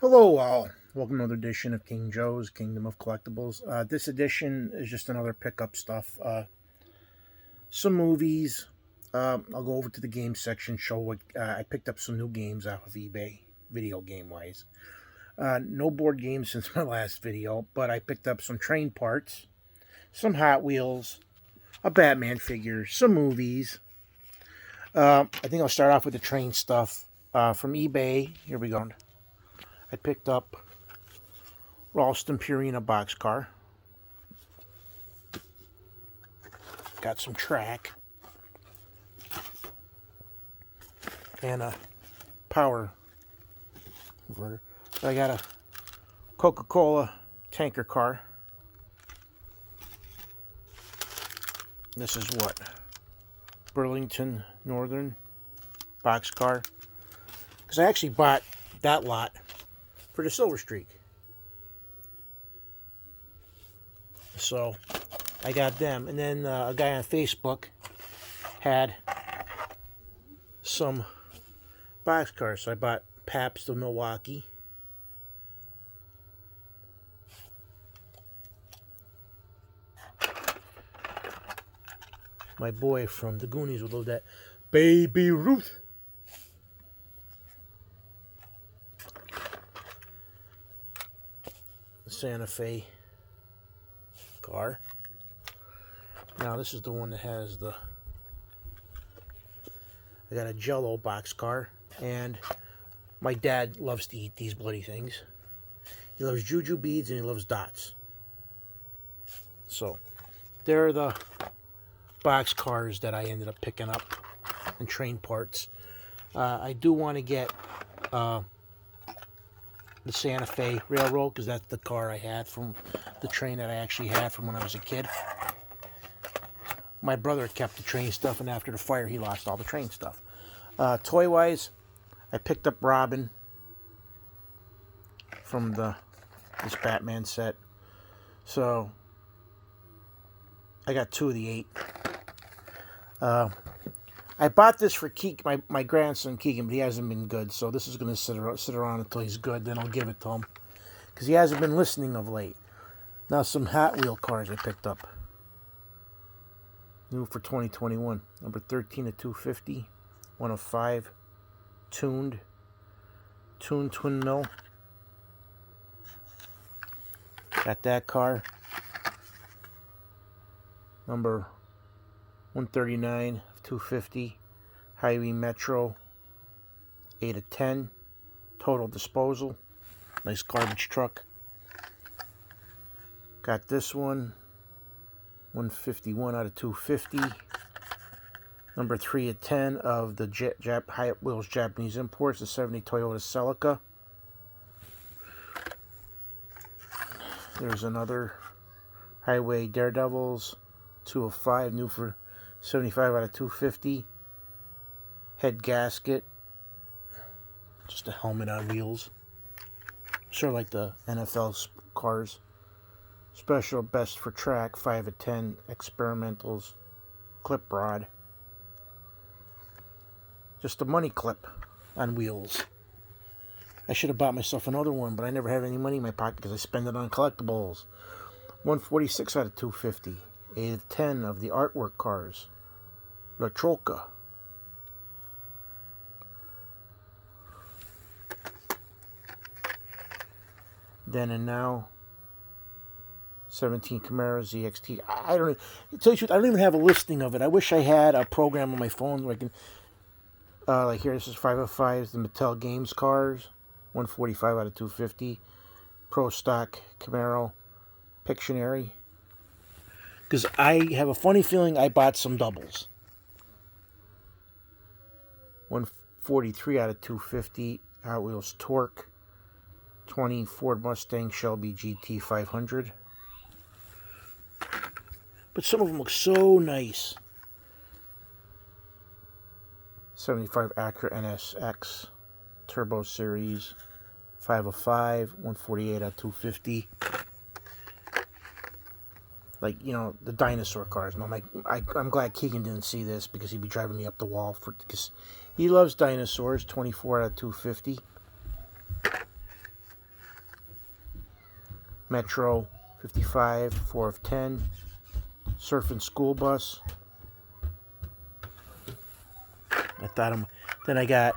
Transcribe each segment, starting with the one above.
Hello, all. Welcome to another edition of King Joe's Kingdom of Collectibles. This edition is just another pickup stuff. Some movies. I'll go over to the game section, show what I picked up some new games off of eBay, video game wise. No board games since my last video, but I picked up some train parts, some Hot Wheels, a Batman figure, some movies. I think I'll start off with the train stuff from eBay. Here we go. I picked up Ralston Purina boxcar. Got some track. And a power converter. I got a Coca-Cola tanker car. This is what? Burlington Northern boxcar. Because I actually bought that lot for the Silver Streak. So I got them. And then a guy on Facebook had some boxcars. So I bought Pabst of Milwaukee. My boy from the Goonies would love that. Baby Ruth. Santa Fe car. Now this is the one that has the... I got a Jello box car, and my dad loves to eat these bloody things. He loves juju beads and he loves dots. So there are the box cars that I ended up picking up and train parts. I do want to get the Santa Fe Railroad, because that's the car I had from the train that I actually had from when I was a kid. My brother kept the train stuff, and after the fire he lost all the train stuff. Toy wise, I picked up Robin from this Batman set. So I got 2 of the 8. I bought this for my grandson Keegan, but he hasn't been good. So this is going to sit around until he's good. Then I'll give it to him, because he hasn't been listening of late. Now some Hot Wheel cars I picked up. New for 2021. Number 13 of 250. 1 of 5. Tuned twin mill. Got that car. Number 139 of 250. Highway Metro. 8 of 10. Total disposal. Nice garbage truck. Got this one. 151 out of 250. Number 3 of 10 of the Hot Wheels Japanese imports. The 70 Toyota Celica. There's another Highway Daredevils. 2 of 5. New for 75 out of 250. Head gasket. Just a helmet on wheels. Sort of like the NFL cars. Special best for track. 5 of 10. Experimentals. Clip rod. Just a money clip on wheels. I should have bought myself another one, but I never have any money in my pocket because I spend it on collectibles. 146 out of 250. 8 of 10 of the artwork cars. La Troca. Then and now. 17 Camaro ZXT. I don't. To tell you the truth, I don't even have a listing of it. I wish I had a program on my phone where I can. Like here, this is 5 of 5. The Mattel Games cars. 145 out of 250. Pro Stock Camaro. Pictionary. Because I have a funny feeling I bought some doubles. 143 out of 250. Hot Wheels Torque. 20 Ford Mustang Shelby GT 500. But some of them look so nice. 75 Acura NSX Turbo Series. 5 of 5. 148 out of 250. Like, you know, the dinosaur cars. And I'm glad Keegan didn't see this, because he'd be driving me up the wall. Because he loves dinosaurs. 24 out of 250. Metro 55, 4 of 10. Surfing School Bus. Then I got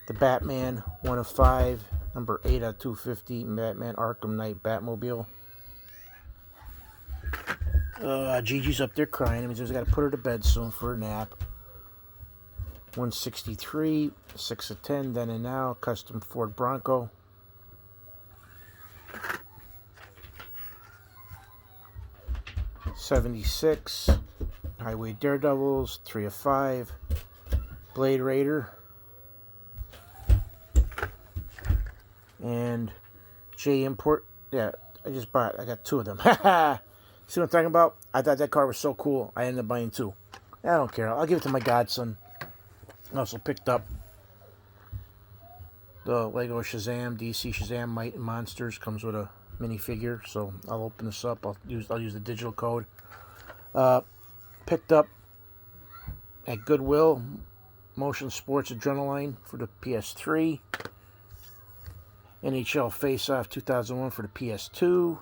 the Batman 1 of 5, number 8 out of 250, Batman Arkham Knight Batmobile. Gigi's up there crying. That means I got to put her to bed soon for a nap. 163, 6 of 10, Then and Now, custom Ford Bronco. '76, Highway Daredevils, 3 of 5, Blade Raider, and J Import. Yeah, I got 2 of them. See what I'm talking about? I thought that car was so cool, I ended up buying 2. I don't care. I'll give it to my godson. I also picked up the Lego Shazam, DC Shazam Might and Monsters. Comes with a minifigure, so I'll open this up. I'll use the digital code. Picked up at Goodwill Motion Sports Adrenaline for the PS3. NHL Face-Off 2001 for the PS2.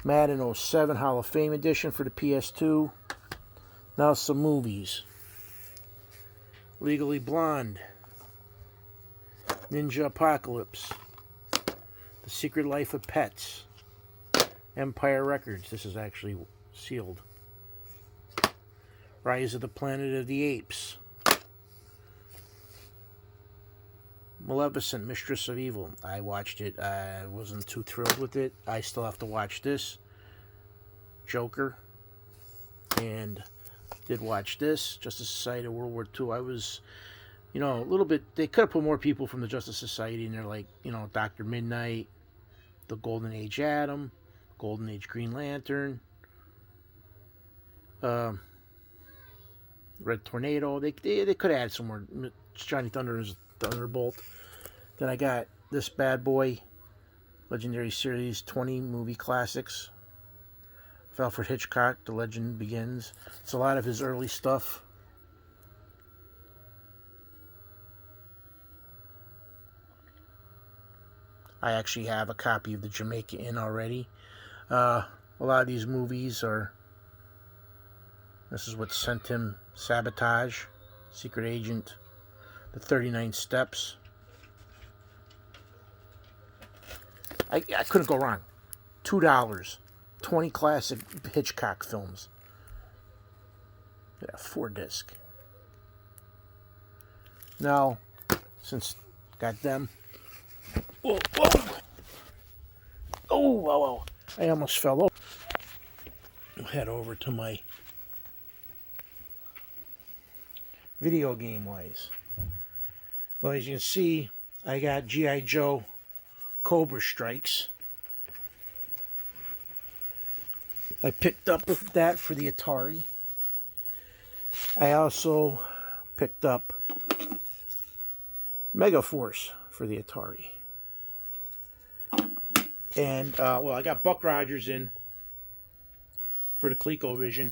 Madden 07 Hall of Fame Edition for the PS2. Now some movies. Legally Blonde. Ninja Apocalypse. The Secret Life of Pets. Empire Records. This is actually sealed. Rise of the Planet of the Apes. Maleficent, Mistress of Evil. I watched it. I wasn't too thrilled with it. I still have to watch this. Joker. And did watch this. Justice Society of World War II. I was, a little bit... They could have put more people from the Justice Society in there, like, Dr. Midnight, the Golden Age Atom, Golden Age Green Lantern, Red Tornado. They could have added some more. Johnny Thunder's Thunderbolt. Then I got this bad boy, Legendary Series 20 movie classics. Of Alfred Hitchcock, The Legend Begins. It's a lot of his early stuff. I actually have a copy of the Jamaica Inn already. A lot of these movies are... This is what sent him: Sabotage, Secret Agent, The 39 Steps. I couldn't go wrong. $2. 20 classic Hitchcock films. Yeah, 4-disc. Now, since got them... Whoa, whoa! Oh, whoa. I almost fell over. I'll head over to my video game wise. Well, as you can see, I got G.I. Joe Cobra Strikes. I picked up that for the Atari. I also picked up Megaforce for the Atari. And, I got Buck Rogers in for the ColecoVision,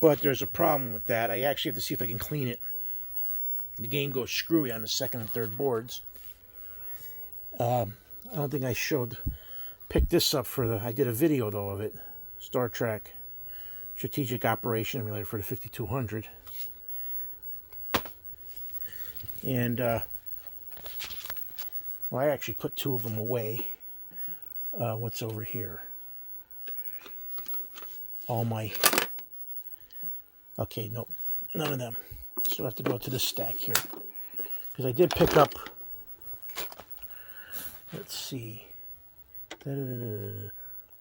but there's a problem with that. I actually have to see if I can clean it. The game goes screwy on the second and third boards. I don't think I picked this up I did a video, though, of it. Star Trek Strategic Operation Emulator for the 5200. And, I actually put 2 of them away. What's over here? Okay, nope, none of them. So I have to go to this stack here. Because I did pick up, let's see,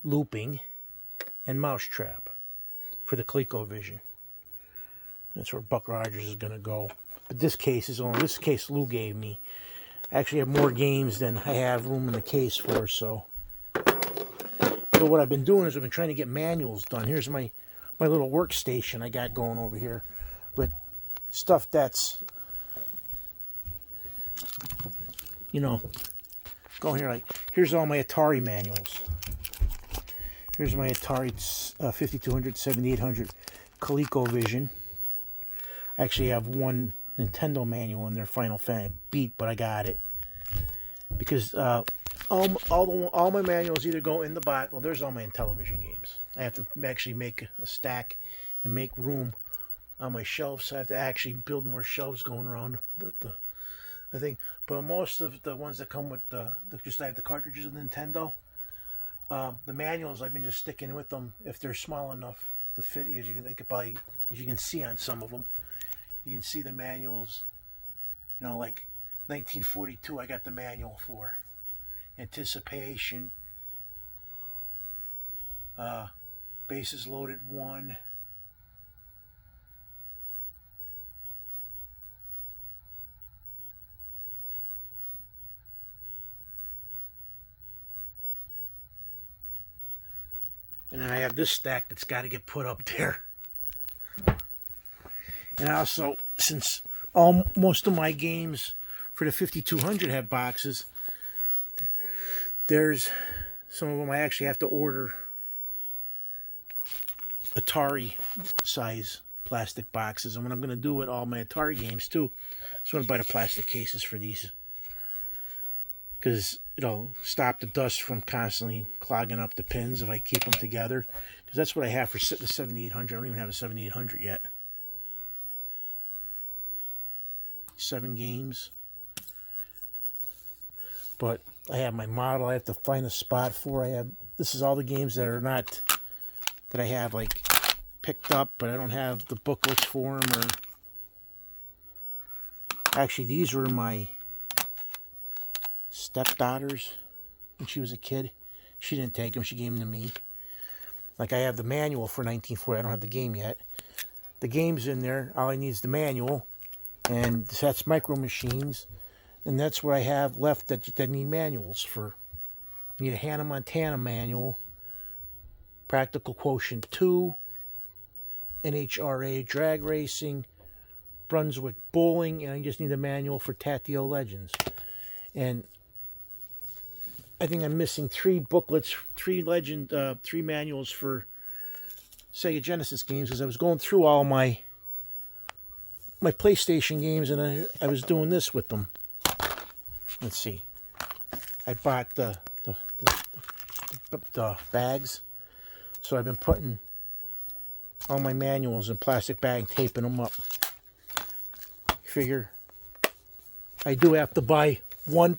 Looping and Mousetrap for the ColecoVision. That's where Buck Rogers is going to go. But this case Lou gave me. I actually have more games than I have room in the case for, so. But what I've been doing is I've been trying to get manuals done. Here's my little workstation I got going over here with stuff that's, going here, like, here's all my Atari manuals. Here's my Atari 5200, 7800 ColecoVision. I actually have one Nintendo manual in there, Final Fantasy Beat, but I got it because all my manuals either go in the box. Well, there's all my television games. I have to actually make a stack and make room on my shelves. So I have to actually build more shelves going around the thing. But most of the ones that come with just I have the cartridges of Nintendo. The manuals I've been just sticking with them if they're small enough to fit. As you can see on some of them, you can see the manuals. You know, like 1942, I got the manual for Anticipation, uh, Bases Loaded 1. And then I have this stack that's got to get put up there. And also, since most of my games for the 5200 have boxes, there's some of them I actually have to order Atari size plastic boxes. And what I'm going to do with all my Atari games too, is I'm going to buy the plastic cases for these. Because it'll stop the dust from constantly clogging up the pins if I keep them together. Because that's what I have for the 7800. I don't even have a 7800 yet. 7 games. But I have my model I have to find a spot for. This is all the games that are not, that I have like picked up, but I don't have the booklets for them. Or actually, these were my stepdaughters when she was a kid. She didn't take them. She gave them to me. Like I have the manual for 1940. I don't have the game yet. The game's in there. All I need is the manual. And that's Micro Machines. And that's what I have left that need manuals for. I need a Hannah Montana manual. Practical Quotient 2. NHRA Drag Racing. Brunswick Bowling. And I just need a manual for Tatio Legends. And I think I'm missing 3 booklets, 3 manuals for Sega Genesis games, because I was going through all my PlayStation games, and I was doing this with them. Let's see. I bought the bags, so I've been putting all my manuals in plastic bag, taping them up. Figure I do have to buy one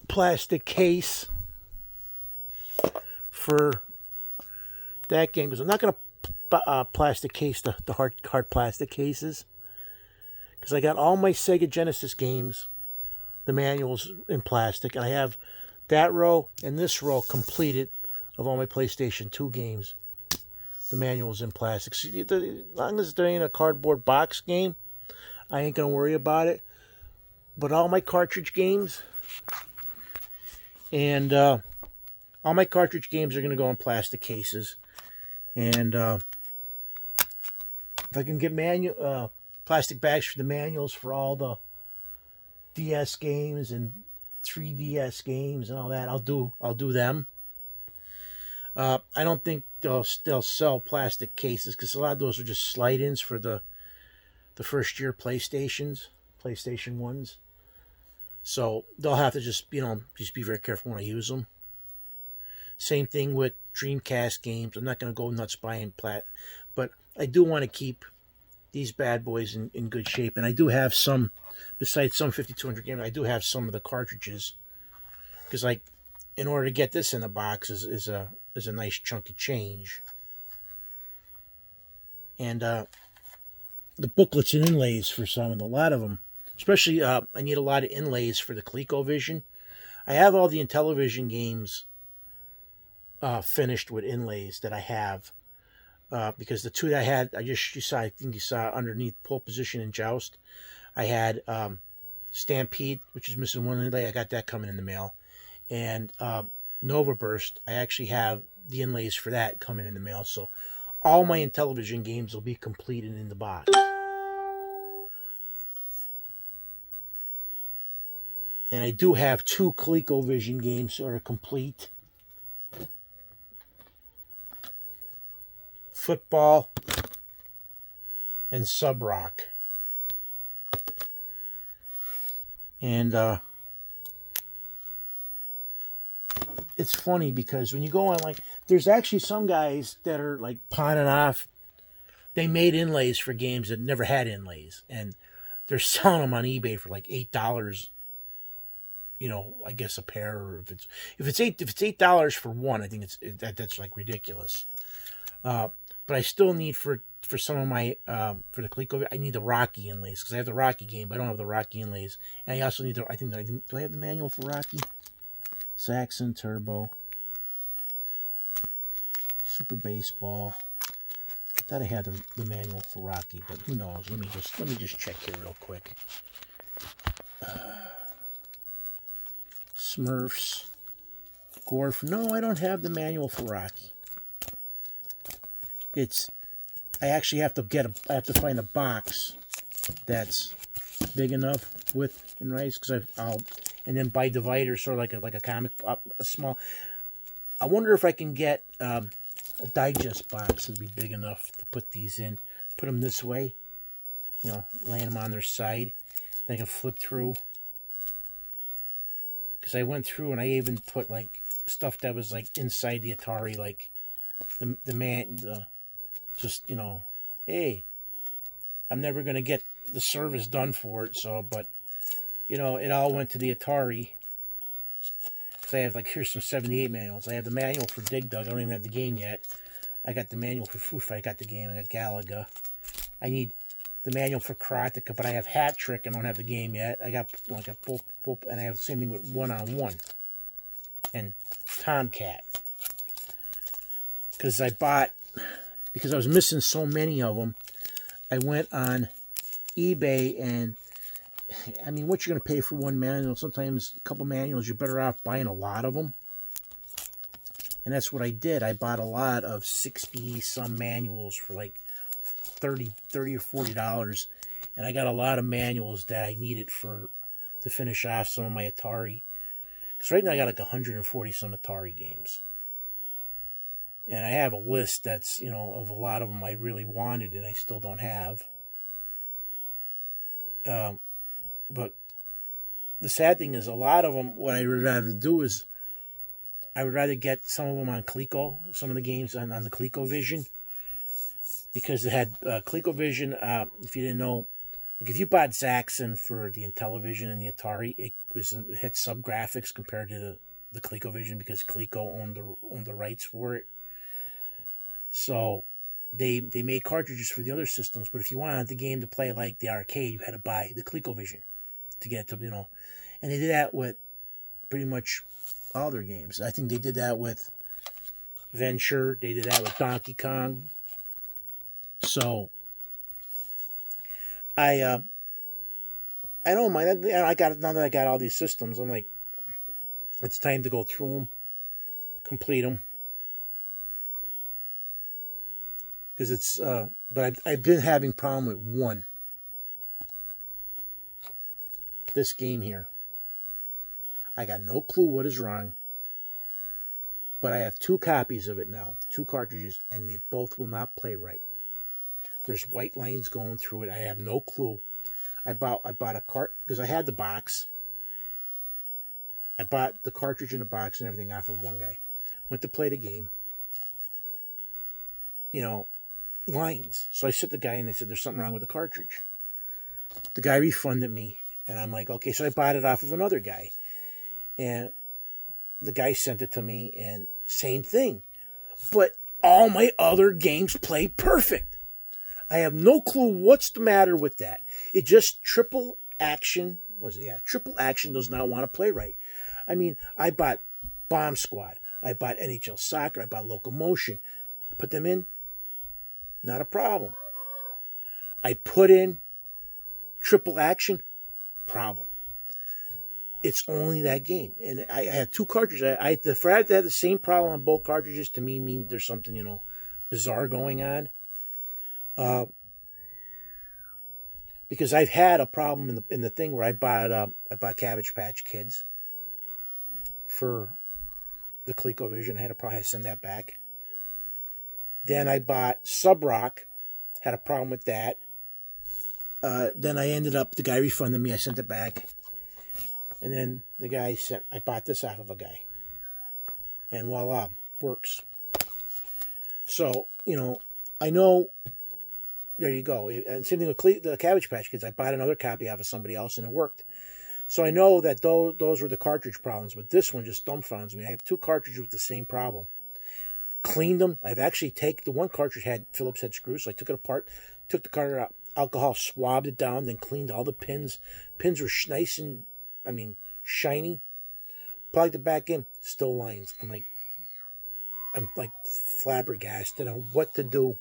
plastic case for that game, because I'm not going to plastic case the hard plastic cases, because I got all my Sega Genesis games, the manuals in plastic, and I have that row and this row completed of all my PlayStation 2 games, the manuals in plastic. So, as long as there ain't a cardboard box game, I ain't going to worry about it. But all my cartridge games and all my cartridge games are going to go in plastic cases. And if I can get plastic bags for the manuals for all the DS games and 3DS games and all that, I'll do them. I don't think they'll sell plastic cases, because a lot of those are just slide-ins for the first year PlayStation 1s. So they'll have to just be very careful when I use them. Same thing with Dreamcast games. I'm not going to go nuts buying but I do want to keep these bad boys in good shape. And I do have some, besides some 5200 games, I do have some of the cartridges. Because like, in order to get this in the box is a nice chunk of change. And the booklets and inlays for a lot of them. Especially, I need a lot of inlays for the ColecoVision. I have all the Intellivision games finished with inlays that I have. Because the 2 that I had, I think you saw underneath Pole Position and Joust. I had Stampede, which is missing one inlay. I got that coming in the mail. And Nova Burst, I actually have the inlays for that coming in the mail. So all my Intellivision games will be completed in the box. And I do have 2 ColecoVision games that are complete. Football and Sub Rock. And it's funny because when you go online, there's actually some guys that are like pawning off. They made inlays for games that never had inlays, and they're selling them on eBay for like $8. I guess a pair, or if it's $8 for one, I think that's like ridiculous. But I still need for some of my for the Coleco, I need the Rocky inlays because I have the Rocky game, but I don't have the Rocky inlays, and I also need the. I think do I have the manual for Rocky? Saxon Turbo, Super Baseball. I thought I had the manual for Rocky, but who knows? Let me just check here real quick. Smurfs, Gorf. No, I don't have the manual for Rocky. I actually have to I have to find a box that's big enough width and rights because and then by divider, sort of like a comic, a small. I wonder if I can get a digest box that'd be big enough to put these in. Put them this way, laying them on their side. They can flip through. Because I went through and I even put like stuff that was like inside the Atari, like hey, I'm never gonna get the service done for it. So, but it all went to the Atari. Because I have here's some 78 manuals. I have the manual for Dig Dug. I don't even have the game yet. I got the manual for Food Fight. I got the game. I got Galaga. I need the manual for Karateka, but I have Hat Trick. I don't have the game yet. I got both, and I have the same thing with One-on-One and Tomcat. Because I was missing so many of them, I went on eBay, and I mean, what you're going to pay for one manual? Sometimes a couple manuals, you're better off buying a lot of them. And that's what I did. I bought a lot of 60-some manuals for like $30 or $40, and I got a lot of manuals that I needed to finish off some of my Atari. Because right now I got like 140 some Atari games, and I have a list that's of a lot of them I really wanted and I still don't have. But the sad thing is, a lot of them, what I would rather do is I would rather get some of them on Coleco, some of the games on the ColecoVision. Because it had ColecoVision, if you didn't know, like if you bought Zaxxon for the Intellivision and the Atari, it had sub graphics compared to the ColecoVision because Coleco owned the rights for it. So they made cartridges for the other systems, but if you wanted the game to play like the arcade, you had to buy the ColecoVision to get it to and they did that with pretty much all their games. I think they did that with Venture. They did that with Donkey Kong. So I don't mind. Now that I got all these systems, I'm like, it's time to go through them, complete them, because it's. But I've been having problem with one. This game here. I got no clue what is wrong, but I have 2 copies of it now, 2 cartridges, and they both will not play right. There's white lines going through it. I have no clue. I bought a cart because I had the box. I bought the cartridge in the box and everything off of one guy. Went to play the game. Lines. So I sent the guy and I said, "There's something wrong with the cartridge." The guy refunded me, and I'm like, "Okay." So I bought it off of another guy, and the guy sent it to me, and same thing. But all my other games play perfect. I have no clue what's the matter with that. It just triple action. Was it? Yeah, triple action does not want to play right. I mean, I bought Bomb Squad. I bought NHL Soccer. I bought Locomotion. I put them in. Not a problem. I put in triple action. Problem. It's only that game. And I had 2 cartridges. For I to have the same problem on both cartridges, to me means there's something, bizarre going on. Because I've had a problem in the thing where I bought Cabbage Patch Kids for the ColecoVision. I had to send that back. Then I bought Sub Rock, had a problem with that. Then I ended up, the guy refunded me. I sent it back, and then the guy I bought this off of a guy. And voila, works. So, you know, I know, there you go. And same thing with the Cabbage Patch Kids. I bought another copy out of somebody else and it worked. So I know that those were the cartridge problems, but this one just dumbfounds me. I have 2 cartridges with the same problem. Cleaned them. I've actually the one cartridge had Phillips head screws, so I took it apart, took the cartridge out, alcohol swabbed it down, then cleaned all the pins. Pins were nice and, shiny. Plugged it back in, still lines. I'm like flabbergasted on what to do.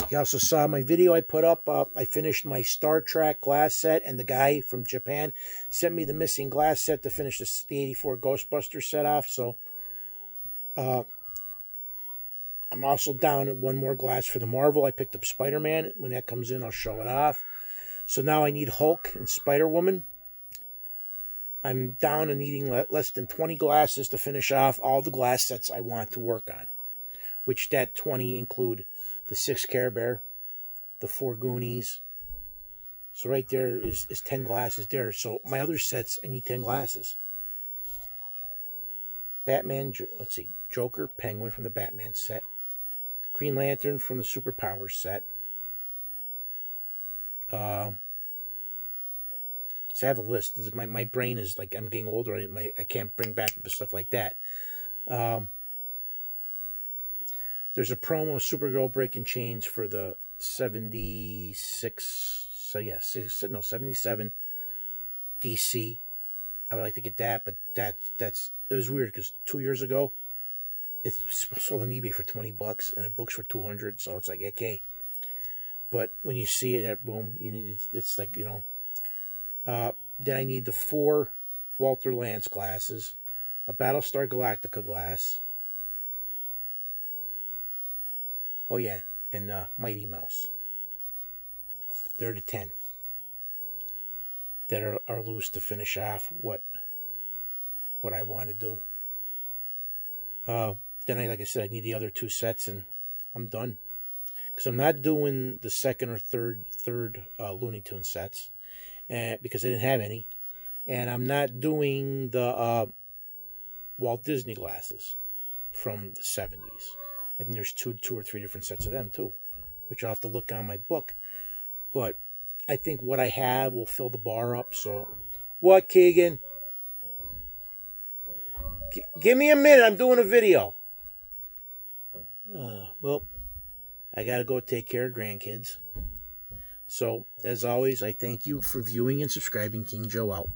You also saw my video I put up. I finished my Star Trek glass set, and the guy from Japan sent me the missing glass set to finish the 84 Ghostbusters set off. So I'm also down at one more glass for the Marvel. I picked up Spider-Man. When that comes in, I'll show it off. So now I need Hulk and Spider-Woman. I'm down and needing less than 20 glasses to finish off all the glass sets I want to work on, which that 20 include the 6 Care Bear, the 4 Goonies. So right there is 10 glasses there. So my other sets, I need 10 glasses. Batman, let's see, Joker, Penguin from the Batman set. Green Lantern from the Superpowers set. So I have a list. My brain is like, I'm getting older. I can't bring back stuff like that. There's a promo Supergirl breaking chains for the 76. So yeah, 77 DC. I would like to get that, but it was weird because 2 years ago, it's sold on eBay for $20 and it books for $200. So it's like, okay. But when you see it at boom, it's like, then I need the 4 Walter Lance glasses, a Battlestar Galactica glass. Oh yeah, and Mighty Mouse. They're the 10 that are loose to finish off what I want to do. Then like I said, I need the other 2 sets and I'm done. Because I'm not doing the second or third Looney Tunes sets, because I didn't have any, and I'm not doing the Walt Disney glasses from the 70s. I think there's two or three different sets of them too, which I'll have to look on my book. But I think what I have will fill the bar up. So, what, Keegan? Give me a minute. I'm doing a video. Well, I got to go take care of grandkids. So, as always, I thank you for viewing and subscribing. King Joe out.